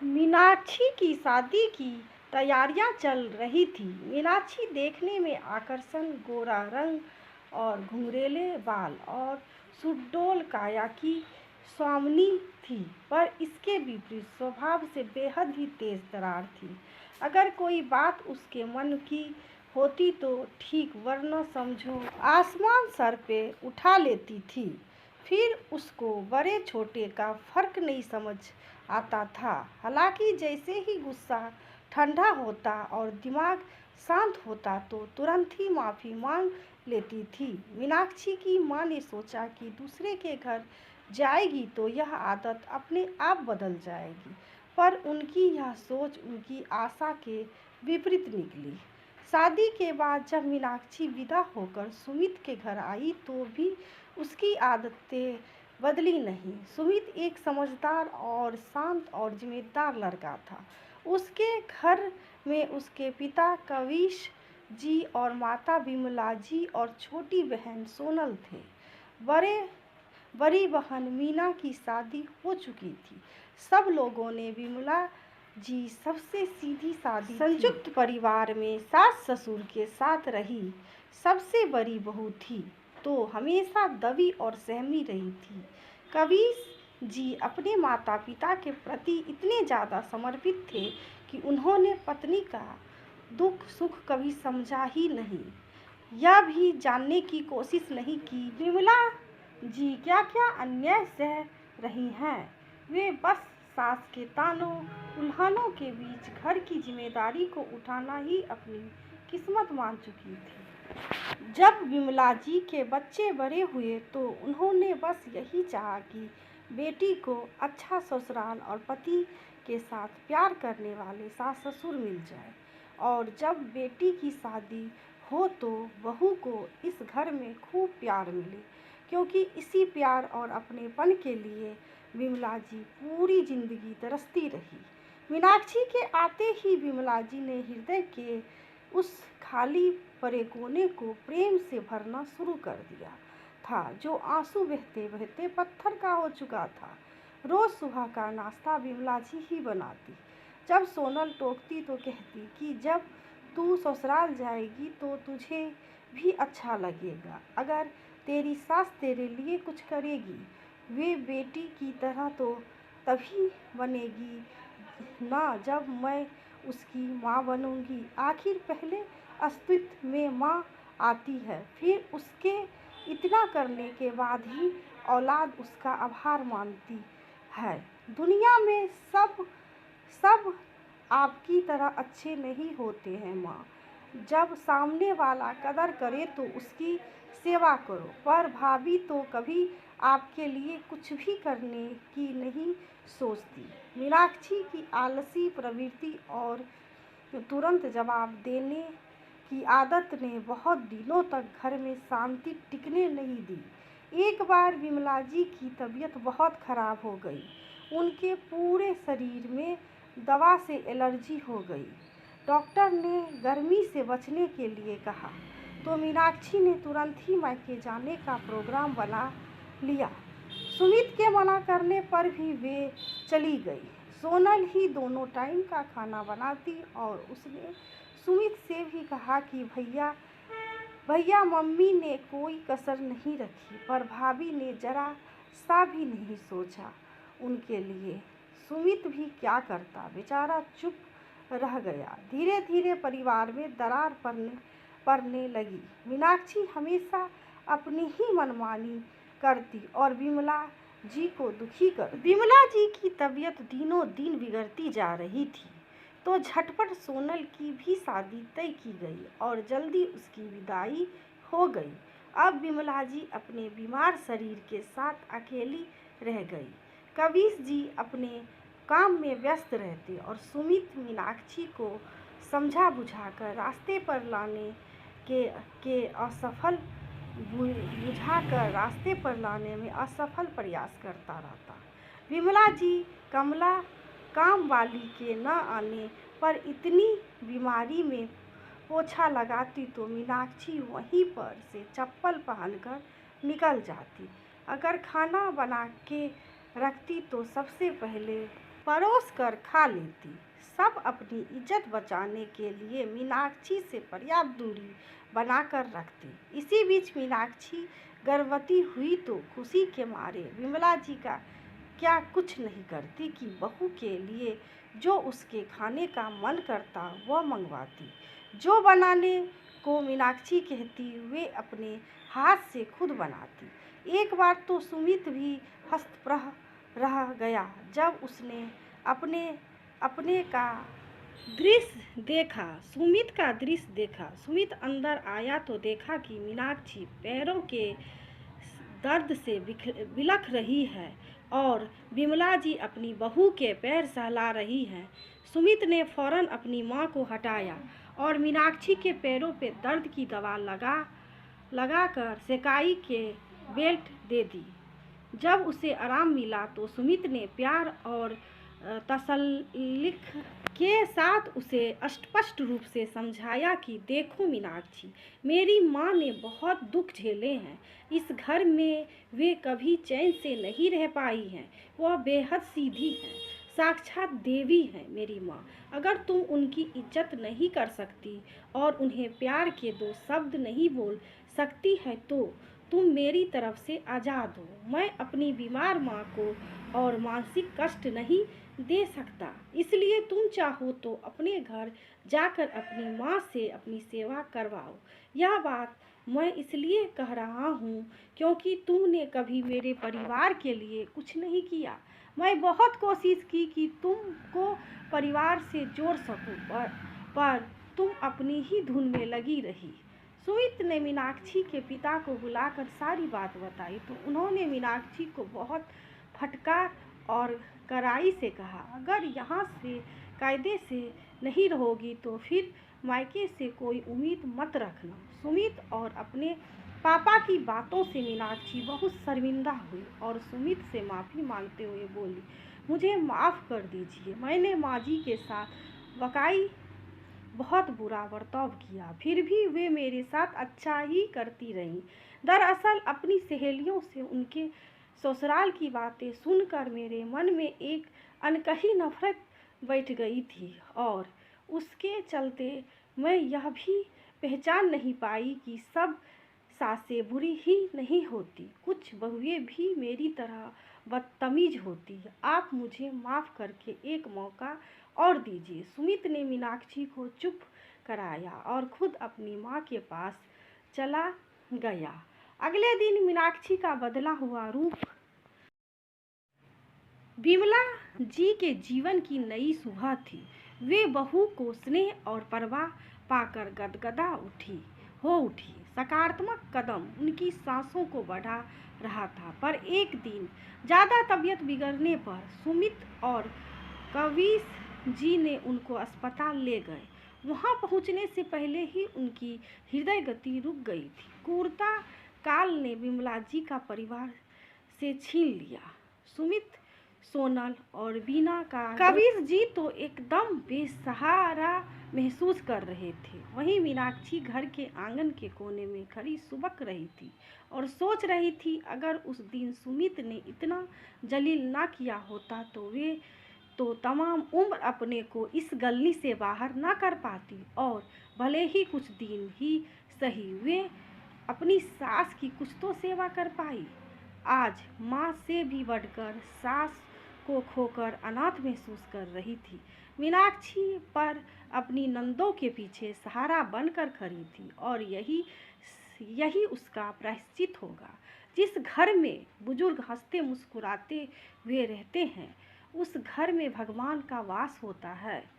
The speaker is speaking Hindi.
मीनाक्षी की शादी की तैयारियां चल रही थी। मीनाक्षी देखने में आकर्षण, गोरा रंग और घुंघरेले बाल और सुडौल काया की स्वामिनी थी, पर इसके विपरीत स्वभाव से बेहद ही तेज तर्रार थी। अगर कोई बात उसके मन की होती तो ठीक, वरना समझो आसमान सर पे उठा लेती थी। फिर उसको बड़े छोटे का फर्क नहीं समझ आता था। हालांकि जैसे ही गुस्सा ठंडा होता और दिमाग शांत होता तो तुरंत ही माफ़ी मांग लेती थी। मीनाक्षी की माँ ने सोचा कि दूसरे के घर जाएगी तो यह आदत अपने आप बदल जाएगी, पर उनकी यह सोच उनकी आशा के विपरीत निकली। शादी के बाद जब मीनाक्षी विदा होकर सुमित के घर आई तो भी उसकी आदतें बदली नहीं। सुमित एक समझदार और शांत और जिम्मेदार लड़का था। उसके घर में उसके पिता कविश जी और माता विमला जी और छोटी बहन सोनल थे। बड़ी बहन मीना की शादी हो चुकी थी। सब लोगों ने विमला जी सबसे सीधी सादी संयुक्त परिवार में सास ससुर के साथ रही। सबसे बड़ी बहू थी तो हमेशा दबी और सहमी रही थी। कबीर जी अपने माता पिता के प्रति इतने ज़्यादा समर्पित थे कि उन्होंने पत्नी का दुख सुख कभी समझा ही नहीं। यह भी जानने की कोशिश नहीं की विमला जी क्या क्या अन्याय सह रही हैं। वे बस सास के तानों उल्हानों के बीच घर की जिम्मेदारी को उठाना ही अपनी किस्मत मान चुकी थी। जब विमला जी के बच्चे बड़े हुए तो उन्होंने बस यही चाहा कि बेटी को अच्छा ससुराल और पति के साथ प्यार करने वाले सास ससुर मिल जाए, और जब बेटी की शादी हो तो बहू को इस घर में खूब प्यार मिले, क्योंकि इसी प्यार और अपनेपन के लिए विमला जी पूरी जिंदगी तरसती रही। मीनाक्षी के आते ही विमला जी ने हृदय के उस खाली पड़े कोने को प्रेम से भरना शुरू कर दिया था, जो आंसू बहते बहते पत्थर का हो चुका था। रोज सुबह का नाश्ता विमला जी ही बनाती। जब सोनल टोकती तो कहती कि जब तू ससुराल जाएगी तो तुझे भी अच्छा लगेगा अगर तेरी सास तेरे लिए कुछ करेगी। वे बेटी की तरह तो तभी बनेगी ना जब मैं उसकी माँ बनूंगी। आखिर पहले अस्तित्व में माँ आती है, फिर उसके इतना करने के बाद ही औलाद उसका आभार मानती है। दुनिया में सब सब आपकी तरह अच्छे नहीं होते हैं माँ। जब सामने वाला कदर करे तो उसकी सेवा करो, पर भाभी तो कभी आपके लिए कुछ भी करने की नहीं सोचती। मीनाक्षी की आलसी प्रवृत्ति और तुरंत जवाब देने की आदत ने बहुत दिनों तक घर में शांति टिकने नहीं दी। एक बार विमला जी की तबीयत बहुत खराब हो गई। उनके पूरे शरीर में दवा से एलर्जी हो गई। डॉक्टर ने गर्मी से बचने के लिए कहा तो मीनाक्षी ने तुरंत ही मायके जाने का प्रोग्राम बना लिया। सुमित के मना करने पर भी वे चली गई। सोनल ही दोनों टाइम का खाना बनाती और उसने सुमित से भी कहा कि भैया मम्मी ने कोई कसर नहीं रखी, पर भाभी ने जरा सा भी नहीं सोचा उनके लिए। सुमित भी क्या करता, बेचारा चुप रह गया। धीरे धीरे परिवार में दरार पड़ने लगी। मीनाक्षी हमेशा अपनी ही मनमानी करती और विमला जी को दुखी कर। विमला जी की तबीयत दिनों दिन बिगड़ती जा रही थी तो झटपट सोनल की भी शादी तय की गई और जल्दी उसकी विदाई हो गई। अब विमला जी अपने बीमार शरीर के साथ अकेली रह गई। कबीर जी अपने काम में व्यस्त रहते और सुमित मीनाक्षी को समझा बुझाकर रास्ते पर लाने में असफल प्रयास करता रहता। विमला जी कमला काम वाली के न आने पर इतनी बीमारी में पोछा लगाती तो मीनाक्षी वहीं पर से चप्पल पहनकर निकल जाती। अगर खाना बना के रखती तो सबसे पहले परोस कर खा लेती। सब अपनी इज्जत बचाने के लिए मीनाक्षी से पर्याप्त दूरी बनाकर रखते। इसी बीच मीनाक्षी गर्भवती हुई तो खुशी के मारे विमला जी का क्या कुछ नहीं करती कि बहू के लिए जो उसके खाने का मन करता वह मंगवाती। जो बनाने को मीनाक्षी कहती वे अपने हाथ से खुद बनाती। एक बार तो सुमित भी हस्तप्रह रह गया जब उसने अपने अपने का दृश्य देखा। सुमित अंदर आया तो देखा कि मीनाक्षी पैरों के दर्द से बिलख रही है और विमला जी अपनी बहू के पैर सहला रही हैं। सुमित ने फौरन अपनी मां को हटाया और मीनाक्षी के पैरों पे दर्द की दवा लगाकर सेकाई के बेल्ट दे दी। जब उसे आराम मिला तो सुमित ने प्यार और तसल्ली के साथ उसे स्पष्ट रूप से समझाया कि देखो मीनाक्षी, मेरी माँ ने बहुत दुख झेले हैं। इस घर में वे कभी चैन से नहीं रह पाई हैं। वह बेहद सीधी हैं, साक्षात देवी हैं मेरी माँ। अगर तुम उनकी इज्जत नहीं कर सकती और उन्हें प्यार के दो शब्द नहीं बोल सकती है तो तुम मेरी तरफ से आज़ाद हो। मैं अपनी बीमार माँ को और मानसिक कष्ट नहीं दे सकता, इसलिए तुम चाहो तो अपने घर जाकर अपनी माँ से अपनी सेवा करवाओ। यह बात मैं इसलिए कह रहा हूँ क्योंकि तुमने कभी मेरे परिवार के लिए कुछ नहीं किया। मैं बहुत कोशिश की कि तुमको परिवार से जोड़ सकूं, पर तुम अपनी ही धुन में लगी रही। सुमित ने मीनाक्षी के पिता को बुलाकर सारी बात बताई तो उन्होंने मीनाक्षी को बहुत फटकार और कड़ाई से कहा, अगर यहाँ से कायदे से नहीं रहोगी तो फिर मायके से कोई उम्मीद मत रखना। सुमित और अपने पापा की बातों से मीनाक्षी बहुत शर्मिंदा हुई और सुमित से माफ़ी मांगते हुए बोली, मुझे माफ़ कर दीजिए, मैंने माँ जी के साथ वाकई बहुत बुरा बर्ताव किया, फिर भी वे मेरे साथ अच्छा ही करती रहीं। दरअसल अपनी सहेलियों से उनके ससुराल की बातें सुनकर मेरे मन में एक अनकही नफरत बैठ गई थी और उसके चलते मैं यह भी पहचान नहीं पाई कि सब सासें बुरी ही नहीं होती, कुछ बहुएं भी मेरी तरह बदतमीज होती है। आप मुझे माफ़ करके एक मौका और दीजिए। सुमित ने मीनाक्षी को चुप कराया और खुद अपनी माँ के पास चला गया। अगले दिन मीनाक्षी का बदला हुआ रूप विमला जी के जीवन की नई सुबह थी। वे बहू को स्नेह और परवाह पाकर गदगदा उठी। सकारात्मक कदम उनकी सांसों को बढ़ा रहा था। पर एक दिन ज़्यादा तबीयत बिगड़ने पर सुमित और कविश जी ने उनको अस्पताल ले गए। वहां पहुंचने से पहले ही उनकी हृदय गति रुक गई थी। क्रूरता काल ने विमला जी का परिवार से छीन लिया। सुमित, सोनल और बीना का कबीर जी तो एकदम बेसहारा महसूस कर रहे थे। वहीं मीनाक्षी घर के आंगन के कोने में खड़ी सुबक रही थी और सोच रही थी, अगर उस दिन सुमित ने इतना जलील ना किया होता तो वे तो तमाम उम्र अपने को इस गली से बाहर ना कर पाती और भले ही कुछ दिन ही सही वे अपनी सास की कुछ तो सेवा कर पाई। आज माँ से भी बढ़कर सास को खोकर अनाथ महसूस कर रही थी। मीनाक्षी पर अपनी नंदों के पीछे सहारा बनकर खड़ी थी और यही उसका प्रायश्चित होगा। जिस घर में बुजुर्ग हंसते मुस्कुराते हुए रहते हैं, उस घर में भगवान का वास होता है।